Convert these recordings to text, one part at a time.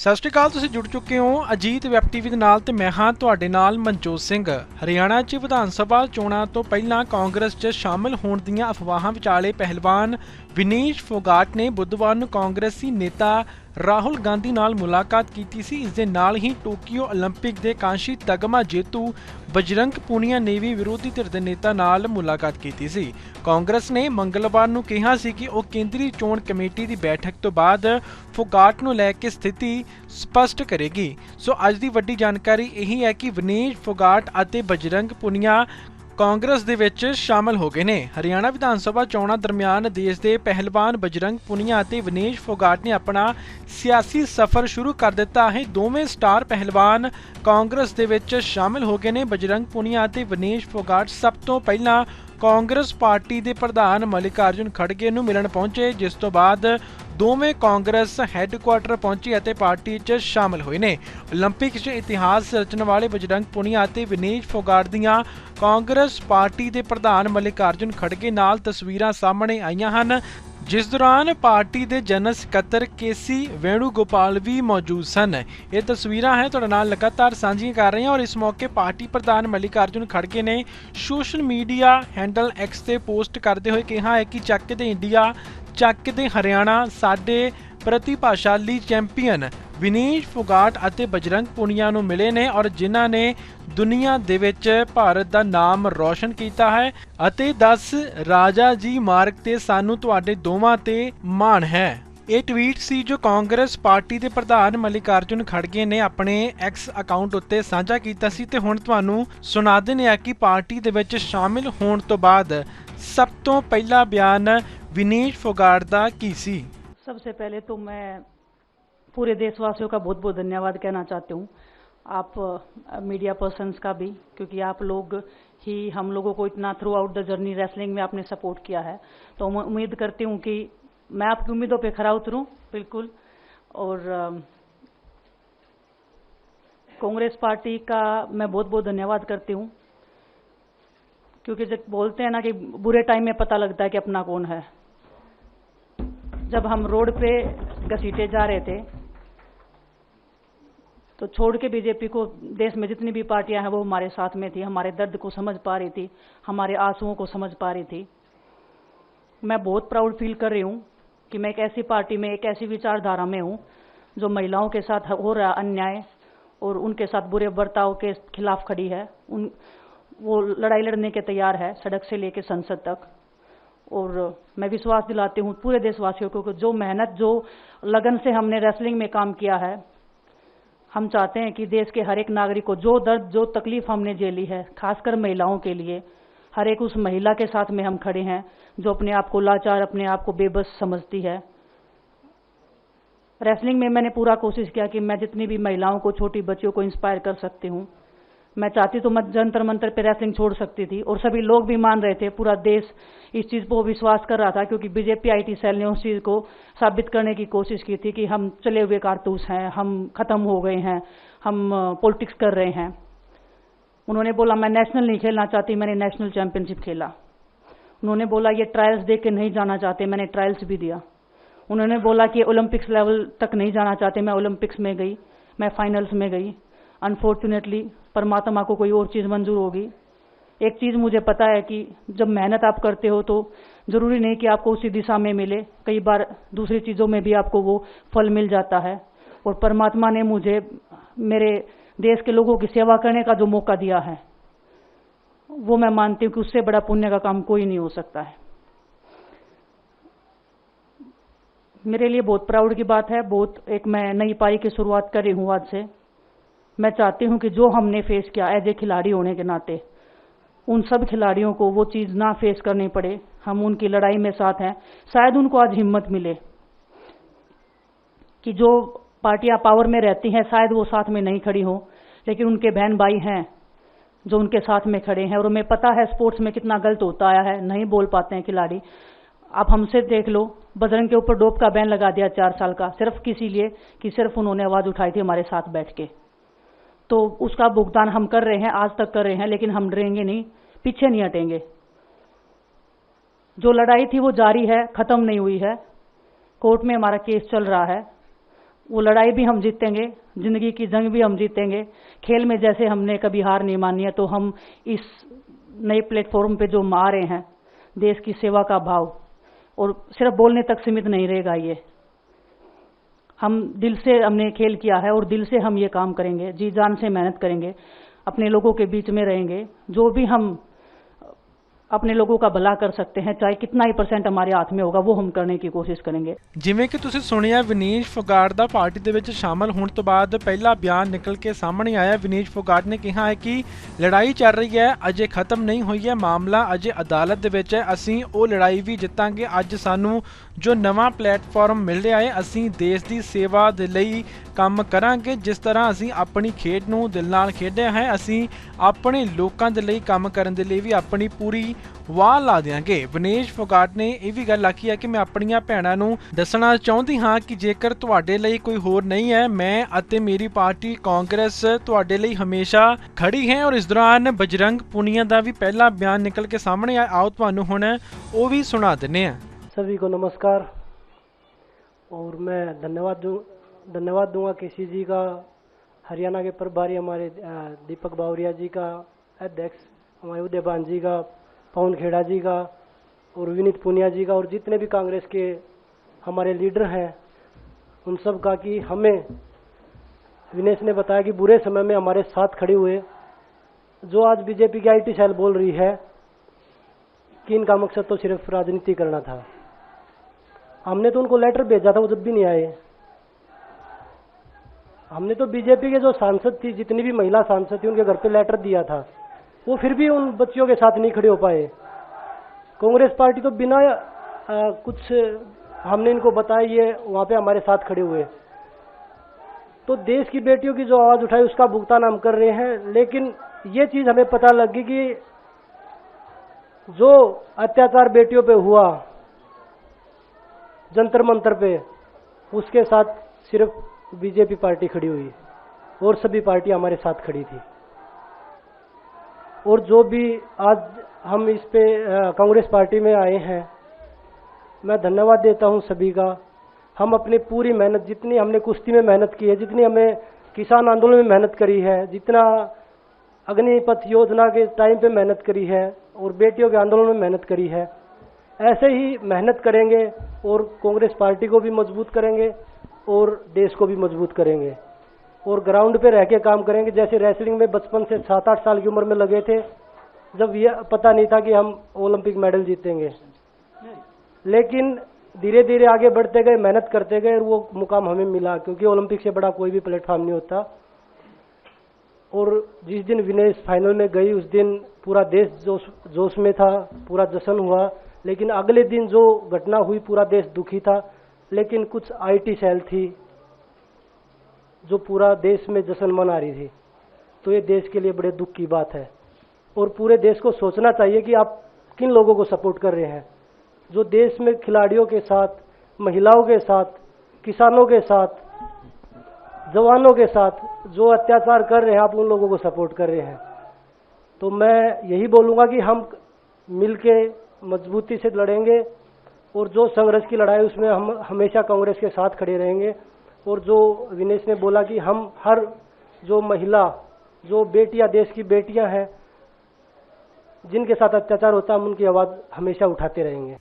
ਸਤਿ ਸ਼੍ਰੀ ਅਕਾਲ। ਤੁਸੀਂ ਜੁੜ ਚੁੱਕੇ ਹੋ ਅਜੀਤ ਵੈਬ ਟੀਵੀ ਦੇ ਨਾਲ ਤੇ ਮੈਂ ਹਾਂ ਤੁਹਾਡੇ ਨਾਲ ਮਨਜੋਤ ਸਿੰਘ। ਹਰਿਆਣਾ 'ਚ ਵਿਧਾਨ ਸਭਾ ਚੋਣਾਂ ਤੋਂ ਪਹਿਲਾਂ ਕਾਂਗਰਸ 'ਚ ਸ਼ਾਮਲ ਹੋਣ ਦੀਆਂ ਅਫਵਾਹਾਂ ਵਿਚਾਲੇ ਪਹਿਲਵਾਨ ਵਿਨੇਸ਼ ਫੋਗਾਟ ਨੇ ਬੁੱਧਵਾਰ ਨੂੰ ਕਾਂਗਰਸੀ ਨੇਤਾ ਰਾਹੁਲ ਗਾਂਧੀ ਨਾਲ ਮੁਲਾਕਾਤ ਕੀਤੀ ਸੀ। ਇਸ ਦੇ ਨਾਲ ਹੀ ਟੋਕੀਓ ਓਲੰਪਿਕ ਦੇ ਕਾਂਸ਼ੀ ਤਗਮਾ ਜੇਤੂ ਬਜਰੰਗ ਪੁਨੀਆ ਨੇ ਵੀ ਵਿਰੋਧੀ ਧਿਰ ਦੇ ਨੇਤਾ ਨਾਲ ਮੁਲਾਕਾਤ ਕੀਤੀ ਸੀ। ਕਾਂਗਰਸ ਨੇ ਮੰਗਲਵਾਰ ਨੂੰ ਕਿਹਾ ਸੀ ਕਿ ਉਹ ਕੇਂਦਰੀ ਚੋਣ ਕਮੇਟੀ ਦੀ ਬੈਠਕ ਤੋਂ ਬਾਅਦ ਫੋਗਾਟ ਨੂੰ ਲੈ ਕੇ ਸਥਿਤੀ ਸਪਸ਼ਟ ਕਰੇਗੀ। ਸੋ ਅੱਜ ਦੀ ਵੱਡੀ ਜਾਣਕਾਰੀ ਇਹੀ ਹੈ ਕਿ ਵਿਨੇਸ਼ ਫੋਗਾਟ ਅਤੇ ਬਜਰੰਗ ਪੁਨੀਆ ਕਾਂਗਰਸ ਦੇ ਵਿੱਚ ਸ਼ਾਮਲ ਹੋ ਗਏ ਨੇ। ਹਰਿਆਣਾ ਵਿਧਾਨ ਸਭਾ ਚੋਣਾਂ ਦਰਮਿਆਨ ਦੇਸ਼ ਦੇ ਪਹਿਲਵਾਨ ਬਜਰੰਗ ਪੁਨੀਆ ਅਤੇ ਵਿਨੇਸ਼ ਫੋਗਾਟ ਨੇ ਆਪਣਾ ਸਿਆਸੀ ਸਫ਼ਰ ਸ਼ੁਰੂ ਕਰ ਦਿੱਤਾ ਹੈ। ਦੋਵੇਂ ਸਟਾਰ ਪਹਿਲਵਾਨ ਕਾਂਗਰਸ ਦੇ ਵਿੱਚ ਸ਼ਾਮਲ ਹੋ ਗਏ ਨੇ। ਬਜਰੰਗ ਪੁਨੀਆ ਅਤੇ ਵਿਨੇਸ਼ ਫੋਗਾਟ ਸਭ ਤੋਂ ਪਹਿਲਾਂ ਕਾਂਗਰਸ ਪਾਰਟੀ ਦੇ ਪ੍ਰਧਾਨ ਮਲਿਕਾਰਜੁਨ ਖੜਗੇ ਨੂੰ ਮਿਲਣ ਪਹੁੰਚੇ, ਜਿਸ ਤੋਂ ਬਾਅਦ ਦੋਵੇਂ ਕਾਂਗਰਸ ਹੈੱਡਕੁਆਟਰ ਪਹੁੰਚੇ ਅਤੇ ਪਾਰਟੀ 'ਚ ਸ਼ਾਮਲ ਹੋਏ ਨੇ। ਓਲੰਪਿਕ 'ਚ ਇਤਿਹਾਸ ਰਚਣ ਵਾਲੇ ਬਜਰੰਗ ਪੁਨੀਆ ਅਤੇ ਵਿਨੇਸ਼ ਫੋਗਾਟ ਦੀਆਂ ਕਾਂਗਰਸ ਪਾਰਟੀ ਦੇ ਪ੍ਰਧਾਨ ਮਲਿਕਾਰਜੁਨ ਖੜਗੇ ਨਾਲ ਤਸਵੀਰਾਂ ਸਾਹਮਣੇ ਆਈਆਂ ਹਨ, ਜਿਸ ਦੌਰਾਨ ਪਾਰਟੀ ਦੇ ਜਨਰਲ ਸਕੱਤਰ ਕੇਸੀ ਵੇਣੁਗੋਪਾਲ ਵੀ ਮੌਜੂਦ ਸਨ। ਇਹ ਤਸਵੀਰਾਂ ਹੈ ਤੁਹਾਡੇ ਨਾਲ ਲਗਾਤਾਰ ਸਾਂਝੀਆਂ ਕਰ ਰਹੇ ਹਾਂ ਔਰ ਇਸ ਮੌਕੇ ਪਾਰਟੀ ਪ੍ਰਧਾਨ ਮਲਿਕਾਰਜੁਨ ਖੜਗੇ ਨੇ ਸੋਸ਼ਲ ਮੀਡੀਆ ਹੈਂਡਲ ਐਕਸ ਤੇ ਪੋਸਟ ਕਰਦੇ ਹੋਏ ਕਿਹਾ ਹੈ ਕਿ ਚੱਕ ਦੇ ਇੰਡੀਆ, ਚੱਕ ਦੇ ਹਰਿਆਣਾ, ਸਾਡੇ ਪ੍ਰਤਿਭਾਸ਼ਾਲੀ ਚੈਂਪੀਅਨ ਵਿਨੇਸ਼ ਫੋਗਾਟ ਅਤੇ ਬਜਰੰਗ ਪੁਨੀਆ ਨੂੰ ਮਿਲੇ ਨੇ ਔਰ ਜਿਨ੍ਹਾਂ ਨੇ ਦੁਨੀਆ ਦੇ ਵਿੱਚ ਭਾਰਤ ਦਾ ਨਾਮ ਰੌਸ਼ਨ ਕੀਤਾ ਹੈ ਅਤੇ 10 ਰਾਜਾ ਜੀ ਮਾਰਗ ਤੇ ਸਾਨੂੰ ਤੁਹਾਡੇ ਦੋਵਾਂ ਤੇ ਮਾਣ ਹੈ। ਇਹ ਟਵੀਟ ਸੀ ਜੋ ਕਾਂਗਰਸ ਪਾਰਟੀ ਦੇ ਪ੍ਰਧਾਨ ਮਲਿਕਾਰਜੁਨ ਖੜਗੇ ਨੇ ਆਪਣੇ ਐਕਸ ਅਕਾਊਂਟ ਉੱਤੇ ਸਾਂਝਾ ਕੀਤਾ ਸੀ ਤੇ ਹੁਣ ਤੁਹਾਨੂੰ ਸੁਣਾ ਦਿੰਦੇ ਹਾਂ ਕਿ ਪਾਰਟੀ ਦੇ ਵਿੱਚ ਸ਼ਾਮਿਲ ਹੋਣ ਤੋਂ ਬਾਅਦ ਸਭ ਤੋਂ ਪਹਿਲਾ ਬਿਆਨ विनेश फोगाट दा की सी। सबसे पहले तो मैं पूरे देशवासियों का बहुत बहुत धन्यवाद कहना चाहती हूँ, आप मीडिया पर्सन्स का भी, क्योंकि आप लोग ही हम लोगों को इतना through out the journey wrestling में आपने सपोर्ट किया है। तो मैं उम्मीद करती हूँ कि मैं आपकी उम्मीदों पे खरा उतरूँ बिल्कुल। और कांग्रेस पार्टी का मैं बहुत बहुत धन्यवाद करती हूँ, क्योंकि जब बोलते हैं ना कि बुरे टाइम में पता लगता है कि अपना कौन है। जब हम रोड पे घसीटे जा रहे थे तो छोड़ के बीजेपी को देश में जितनी भी पार्टियां हैं वो हमारे साथ में थी, हमारे दर्द को समझ पा रही थी, हमारे आंसुओं को समझ पा रही थी। मैं बहुत प्राउड फील कर रही हूँ कि मैं एक ऐसी पार्टी में, एक ऐसी विचारधारा में हूँ जो महिलाओं के साथ हो रहा अन्याय और उनके साथ बुरे बर्ताव के खिलाफ खड़ी है। वो लड़ाई लड़ने के तैयार है, सड़क से लेकर संसद तक। और मैं विश्वास दिलाती हूँ पूरे देशवासियों को कि जो मेहनत, जो लगन से हमने रेसलिंग में काम किया है, हम चाहते हैं कि देश के हर एक नागरिक को जो दर्द, जो तकलीफ हमने झेली है, खासकर महिलाओं के लिए, हर एक उस महिला के साथ में हम खड़े हैं जो अपने आप को लाचार, अपने आप को बेबस समझती है। रेसलिंग में मैंने पूरा कोशिश किया कि मैं जितनी भी महिलाओं को, छोटी बच्चियों को इंस्पायर कर सकती हूँ। मैं चाहती तो मैं जंतर मंतर पे रेसलिंग छोड़ सकती थी और सभी लोग भी मान रहे थे, पूरा देश इस चीज़ को विश्वास कर रहा था, क्योंकि बीजेपी आईटी सेल ने उस चीज़ को साबित करने की कोशिश की थी कि हम चले हुए कारतूस हैं, हम ख़त्म हो गए हैं, हम पॉलिटिक्स कर रहे हैं। उन्होंने बोला मैं नेशनल नहीं खेलना चाहती, मैंने नेशनल चैंपियनशिप खेला। उन्होंने बोला ये ट्रायल्स दे के नहीं जाना चाहते, मैंने ट्रायल्स भी दिया। उन्होंने बोला कि ओलंपिक्स लेवल तक नहीं जाना चाहते, मैं ओलंपिक्स में गई, मैं फाइनल्स में गई। अनफॉर्चुनेटली परमात्मा को कोई और चीज़ मंजूर होगी। एक चीज़ मुझे पता है कि जब मेहनत आप करते हो तो ज़रूरी नहीं कि आपको उसी दिशा में मिले, कई बार दूसरी चीज़ों में भी आपको वो फल मिल जाता है। और परमात्मा ने मुझे मेरे देश के लोगों की सेवा करने का जो मौका दिया है, वो मैं मानती हूँ कि उससे बड़ा पुण्य का काम कोई नहीं हो सकता है। मेरे लिए बहुत प्राउड की बात है, बहुत एक मैं नई पारी की शुरुआत कर रही हूँ आज से। मैं चाहती हूँ कि जो हमने फेस किया एज ए खिलाड़ी होने के नाते, उन सब खिलाड़ियों को वो चीज़ ना फेस करनी पड़े। हम उनकी लड़ाई में साथ हैं। शायद उनको आज हिम्मत मिले कि जो पार्टियां पावर में रहती हैं शायद वो साथ में नहीं खड़ी हो, लेकिन उनके बहन भाई हैं जो उनके साथ में खड़े हैं। और हमें पता है स्पोर्ट्स में कितना गलत होता आया है, नहीं बोल पाते हैं खिलाड़ी। आप हमसे देख लो, बजरंग के ऊपर डोप का बैन लगा दिया 4 साल का, सिर्फ किसी लिए कि सिर्फ उन्होंने आवाज़ उठाई थी हमारे साथ बैठ के। तो उसका भुगतान हम कर रहे हैं, आज तक कर रहे हैं, लेकिन हम डरेंगे नहीं, पीछे नहीं हटेंगे। जो लड़ाई थी वो जारी है, खत्म नहीं हुई है। कोर्ट में हमारा केस चल रहा है। वो लड़ाई भी हम जीतेंगे, जिंदगी की जंग भी हम जीतेंगे। खेल में जैसे हमने कभी हार नहीं मानी है, तो हम इस नए प्लेटफॉर्म पे जो आ रहे हैं, देश की सेवा का भाव, और सिर्फ बोलने तक सीमित नहीं रहेगा ये। हम दिल से हमने खेल किया है और दिल से हम ये काम करेंगे, जी जान से मेहनत करेंगे, अपने लोगों के बीच में रहेंगे। जो भी हम अपने लोगों का भला कर सकते हैं, चाहे कितना ही % हमारे हाथ में होगा, वो हम करने की कोशिश करेंगे। ਜਿਵੇਂ ਕਿ ਤੁਸੀਂ ਸੁਣਿਆ, ਵਿਨੀਸ਼ ਫੋਗਾਟ ਦਾ ਪਾਰਟੀ ਦੇ ਵਿੱਚ ਸ਼ਾਮਲ ਹੋਣ ਤੋਂ ਬਾਅਦ ਪਹਿਲਾ ਬਿਆਨ ਨਿਕਲ ਕੇ ਸਾਹਮਣੇ ਆਇਆ। ਵਿਨੀਸ਼ ਫੋਗਾਟ ਨੇ ਕਿਹਾ ਹੈ ਕਿ ਲੜਾਈ ਚੱਲ ਰਹੀ ਹੈ, ਅਜੇ ਖਤਮ ਨਹੀਂ ਹੋਈ ਹੈ, ਮਾਮਲਾ ਅਜੇ ਅਦਾਲਤ ਦੇ ਵਿੱਚ ਹੈ, ਅਸੀਂ ਉਹ ਲੜਾਈ ਵੀ ਜਿੱਤਾਂਗੇ। ਅੱਜ ਸਾਨੂੰ ਜੋ ਨਵਾਂ ਪਲੇਟਫਾਰਮ ਮਿਲ ਰਿਹਾ ਹੈ, ਅਸੀਂ ਦੇਸ਼ ਦੀ ਸੇਵਾ ਦੇ ਲਈ ਕੰਮ ਕਰਾਂਗੇ। ਜਿਸ ਤਰ੍ਹਾਂ ਅਸੀਂ ਆਪਣੀ ਖੇਡ ਨੂੰ ਦਿਲ ਨਾਲ ਖੇਡਿਆ ਹੈ, ਅਸੀਂ ਆਪਣੇ ਲੋਕਾਂ ਦੇ ਲਈ ਕੰਮ ਕਰਨ ਦੇ ਲਈ ਵੀ ਆਪਣੀ ਪੂਰੀ ਵਾਹ ਲਾ ਦਿਆਂਗੇ। ਵਿਨੇਸ਼ ਫੋਗਾਟ ਨੇ ਇਹ ਵੀ ਗੱਲ ਆਖੀ ਹੈ ਕਿ ਮੈਂ ਆਪਣੀਆਂ ਭੈਣਾਂ ਨੂੰ ਦੱਸਣਾ ਚਾਹੁੰਦੀ ਹਾਂ ਕਿ ਜੇਕਰ ਤੁਹਾਡੇ ਲਈ ਕੋਈ ਹੋਰ ਨਹੀਂ ਹੈ, ਮੈਂ ਅਤੇ ਮੇਰੀ ਪਾਰਟੀ ਕਾਂਗਰਸ ਤੁਹਾਡੇ ਲਈ ਹਮੇਸ਼ਾ ਖੜੀ ਹੈ। ਔਰ ਇਸ ਦੌਰਾਨ ਬਜਰੰਗ ਪੁਨੀਆ ਦਾ ਵੀ ਪਹਿਲਾ ਬਿਆਨ ਨਿਕਲ ਕੇ ਸਾਹਮਣੇ ਆਇਆ। ਆਓ ਤੁਹਾਨੂੰ ਹੁਣ ਉਹ ਵੀ ਸੁਣਾ ਦਿੰਦੇ ਹਾਂ। सभी को नमस्कार, और मैं धन्यवाद दूंगा केसी जी का, हरियाणा के प्रभारी हमारे दीपक बावरिया जी का, अध्यक्ष हमारे उदयभान जी का, पवन खेड़ा जी का और विनीत पुनिया जी का, और जितने भी कांग्रेस के हमारे लीडर हैं उन सब का, कि हमें विनेश ने बताया कि बुरे समय में हमारे साथ खड़े हुए। जो आज बीजेपी की IT सेल बोल रही है कि इनका मकसद तो सिर्फ राजनीति करना था, हमने तो उनको लेटर भेजा था, वो जब भी नहीं आए। हमने तो बीजेपी के जो सांसद थी, जितनी भी महिला सांसद थी, उनके घर पे लेटर दिया था, वो फिर भी उन बच्चियों के साथ नहीं खड़े हो पाए। कांग्रेस पार्टी तो बिना कुछ हमने इनको बताया, ये वहाँ पे हमारे साथ खड़े हुए। तो देश की बेटियों की जो आवाज़ उठाई, उसका भुगतान हम कर रहे हैं। लेकिन ये चीज़ हमें पता लगी कि जो अत्याचार बेटियों पे हुआ जंतर मंतर पे, उसके साथ सिर्फ बीजेपी पार्टी खड़ी हुई और सभी पार्टी हमारे साथ खड़ी थी। और जो भी आज हम इस पे कांग्रेस पार्टी में आए हैं, मैं धन्यवाद देता हूं सभी का। हम अपनी पूरी मेहनत, जितनी हमने कुश्ती में मेहनत की है, जितनी हमें किसान आंदोलन में मेहनत करी है, जितना अग्निपथ योजना के टाइम पे मेहनत करी है और बेटियों के आंदोलन में मेहनत करी है, ऐसे ही मेहनत करेंगे और कांग्रेस पार्टी को भी मजबूत करेंगे और देश को भी मजबूत करेंगे। और ग्राउंड पे रह के काम करेंगे। जैसे रेसलिंग में बचपन से 7-8 साल की उम्र में लगे थे, जब ये पता नहीं था कि हम ओलंपिक मेडल जीतेंगे, लेकिन धीरे धीरे आगे बढ़ते गए, मेहनत करते गए और वो मुकाम हमें मिला, क्योंकि ओलंपिक से बड़ा कोई भी प्लेटफॉर्म नहीं होता। और जिस दिन विनेश फाइनल में गई, उस दिन पूरा देश जोश में था, पूरा जश्न हुआ। लेकिन अगले दिन जो घटना हुई, पूरा देश दुखी था। लेकिन कुछ IT सेल थी जो पूरा देश में जश्न मना रही थी, तो ये देश के लिए बड़े दुख की बात है। और पूरे देश को सोचना चाहिए कि आप किन लोगों को सपोर्ट कर रहे हैं। जो देश में खिलाड़ियों के साथ, महिलाओं के साथ, किसानों के साथ, जवानों के साथ जो अत्याचार कर रहे हैं, आप उन लोगों को सपोर्ट कर रहे हैं। तो मैं यही बोलूँगा कि हम मिलके मजबूती से लड़ेंगे, और जो संघर्ष की लड़ाई, उसमें हम हमेशा कांग्रेस के साथ खड़े रहेंगे। और जो विनेश ने बोला कि हम हर जो महिला, जो बेटियां, देश की बेटियां हैं, जिनके साथ अत्याचार होता है, हम उनकी आवाज़ हमेशा उठाते रहेंगे।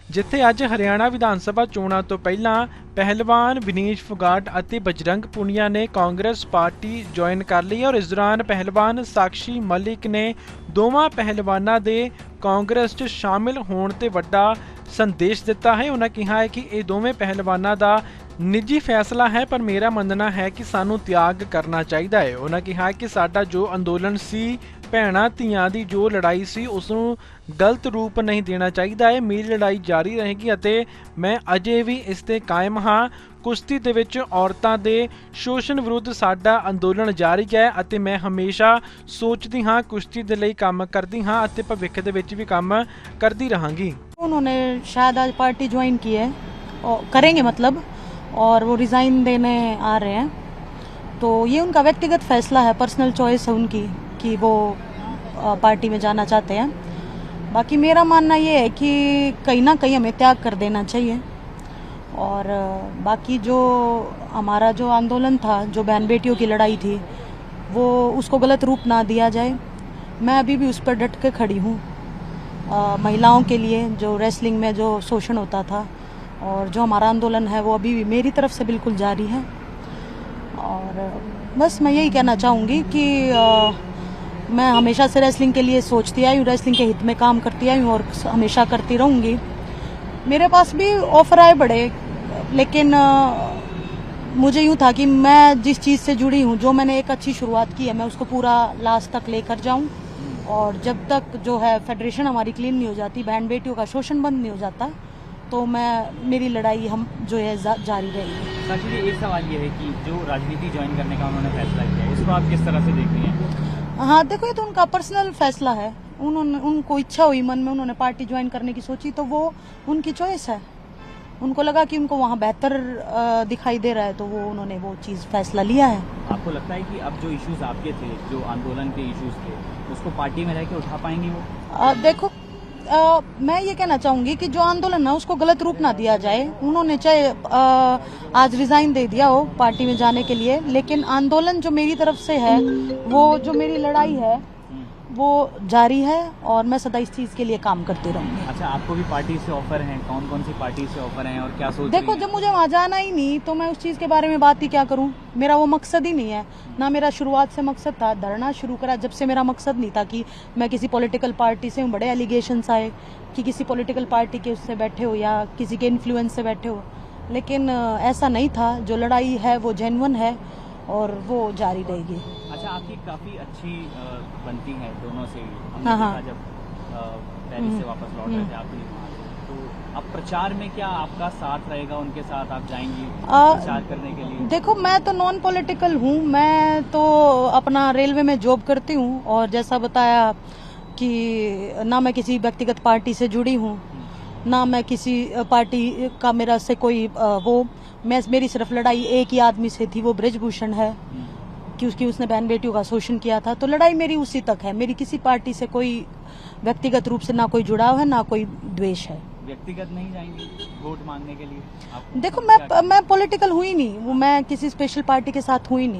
ਜਿੱਥੇ ਅੱਜ ਹਰਿਆਣਾ ਵਿਧਾਨ ਸਭਾ ਚੋਣਾਂ ਤੋਂ ਪਹਿਲਾਂ ਪਹਿਲਵਾਨ ਵਿਨੀਸ਼ ਫੋਗਾਟ ਅਤੇ ਬਜਰੰਗ ਪੁਨੀਆ ਨੇ ਕਾਂਗਰਸ ਪਾਰਟੀ ਜੁਆਇਨ ਕਰ ਲਈ ਔਰ ਇਸ ਦੌਰਾਨ ਪਹਿਲਵਾਨ ਸਾਕਸ਼ੀ ਮਲਿਕ ਨੇ ਦੋਵਾਂ ਪਹਿਲਵਾਨਾਂ ਦੇ ਕਾਂਗਰਸ 'ਚ ਸ਼ਾਮਿਲ ਹੋਣ ਤੇ ਵੱਡਾ ਸੰਦੇਸ਼ ਦਿੱਤਾ ਹੈ। ਉਹਨਾਂ ਕਿਹਾ ਹੈ ਕਿ ਇਹ ਦੋਵੇਂ ਪਹਿਲਵਾਨਾਂ ਦਾ ਨਿੱਜੀ ਫੈਸਲਾ ਹੈ, ਪਰ ਮੇਰਾ ਮੰਨਣਾ ਹੈ ਕਿ ਸਾਨੂੰ ਤਿਆਗ ਕਰਨਾ ਚਾਹੀਦਾ ਹੈ। ਉਹਨਾਂ ਕਿਹਾ ਕਿ ਸਾਡਾ ਜੋ ਅੰਦੋਲਨ ਸੀ, ਭੈਣਾਂ ਧੀਆਂ ਦੀ ਜੋ ਲੜਾਈ ਸੀ, ਉਸ ਨੂੰ ਗਲਤ ਰੂਪ ਨਹੀਂ ਦੇਣਾ ਚਾਹੀਦਾ ਹੈ। ਮੇਰੀ ਲੜਾਈ ਜਾਰੀ ਰਹੇਗੀ ਅਤੇ ਮੈਂ ਅਜੇ ਵੀ ਇਸ ਤੇ ਕਾਇਮ ਹਾਂ। ਕੁਸ਼ਤੀ ਦੇ ਵਿੱਚ ਔਰਤਾਂ ਦੇ ਸ਼ੋਸ਼ਣ ਵਿਰੁੱਧ ਸਾਡਾ ਅੰਦੋਲਨ ਜਾਰੀ ਹੈ ਅਤੇ ਮੈਂ ਹਮੇਸ਼ਾ ਸੋਚਦੀ ਹਾਂ, ਕੁਸ਼ਤੀ ਦੇ ਲਈ ਕੰਮ ਕਰਦੀ ਹਾਂ ਅਤੇ ਭਵਿੱਖ ਦੇ ਵਿੱਚ ਵੀ ਕੰਮ ਕਰਦੀ ਰਹਾਂਗੀ। उन्होंने शायद आज पार्टी ज्वाइन की है और करेंगे मतलब, और वो रिज़ाइन देने आ रहे हैं, तो ये उनका व्यक्तिगत फैसला है, पर्सनल चॉइस है उनकी कि वो पार्टी में जाना चाहते हैं। बाकी मेरा मानना ये है कि कहीं ना कहीं हमें त्याग कर देना चाहिए और बाकी जो हमारा जो आंदोलन था, जो बहन बेटियों की लड़ाई थी, वो उसको गलत रूप ना दिया जाए। मैं अभी भी उस पर डट के खड़ी हूँ। महिलाओं के लिए जो रेसलिंग में जो शोषण होता था और जो हमारा आंदोलन है वो अभी भी मेरी तरफ से बिल्कुल जारी है। और बस मैं यही कहना चाहूँगी कि मैं हमेशा से रेसलिंग के लिए सोचती आई हूँ, रेसलिंग के हित में काम करती आई हूँ और हमेशा करती रहूँगी। मेरे पास भी ऑफर आए बड़े, लेकिन मुझे यूँ था कि मैं जिस चीज़ से जुड़ी हूँ, जो मैंने एक अच्छी शुरुआत की है, मैं उसको पूरा लास्ट तक लेकर जाऊँ। और जब तक जो है फेडरेशन हमारी क्लीन नहीं हो जाती, बहन बेटियों का शोषण बंद नहीं हो जाता, तो मेरी लड़ाई हम जो है जारी रहेगी। साक्षी जी, एक सवाल ये है कि जो राजनीति ज्वाइन करने का उन्होंने फैसला किया है, इसको आप किस तरह से देख रही हैं? हाँ देखो, ये तो उनका पर्सनल फैसला है। उनको इच्छा हुई मन में, उन्होंने पार्टी ज्वाइन करने की सोची, तो वो उनकी चॉइस है। उनको लगा कि उनको वहाँ बेहतर दिखाई दे रहा है, तो उन्होंने वो चीज़ फैसला लिया है। आपको लगता है कि अब जो इश्यूज आपके थे, जो आंदोलन के इश्यूज थे, उसको पार्टी में रह के उठा पाएंगी वो? देखो, मैं ये कहना चाहूंगी कि जो आंदोलन है उसको गलत रूप ना दिया जाए। उन्होंने चाहे आज रिजाइन दे दिया हो पार्टी में जाने के लिए, लेकिन आंदोलन जो मेरी तरफ से है, वो जो मेरी लड़ाई है वो जारी है और मैं सदा इस चीज के लिए काम करती रहूंगी। अच्छा, आपको भी पार्टी से ऑफर हैं? कौन कौन सी पार्टी से ऑफर हैं और क्या सोच देखो, रही हैं? जब मुझे वहां जाना ही नहीं तो मैं उस चीज के बारे में बात ही क्या करूं। मेरा वो मकसद ही नहीं है ना। मेरा शुरुआत से मकसद था, धरना शुरू करा जब से मेरा मकसद नहीं था कि मैं किसी पॉलिटिकल पार्टी से हूँ। बड़े एलिगेशंस आए कि किसी पॉलिटिकल पार्टी के उससे बैठे हो या किसी के इन्फ्लुएंस से बैठे हो, लेकिन ऐसा नहीं था। जो लड़ाई है वो जेन्युइन है और वो जारी रहेगी। अच्छा, आपकी काफी अच्छी बनती है दोनों से। हाँ, हाँ। जब पेरिस से वापस लौट रहे थे आप भी वहाँ से, तो अब प्रचार में क्या आपका साथ रहेगा? उनके साथ आप जाएंगी प्रचार करने के लिए? देखो, मैं तो नॉन पॉलिटिकल हूँ। मैं तो अपना रेलवे में जॉब करती हूँ और जैसा बताया कि ना मैं किसी व्यक्तिगत पार्टी से जुड़ी हूँ, ना मैं किसी पार्टी का मेरा से कोई मेरी सिर्फ लड़ाई एक ही आदमी से थी, वो ब्रजभूषण है, कि उसने बहन बेटियों का शोषण किया था। तो लड़ाई मेरी उसी तक है। मेरी किसी पार्टी से कोई व्यक्तिगत रूप से ना कोई जुड़ाव है, ना कोई द्वेष है। व्यक्तिगत नहीं जाएंगी वोट मांगने के लिए? देखो, मैं पॉलिटिकल हुई नहीं, मैं किसी स्पेशल पार्टी के साथ हुई नहीं।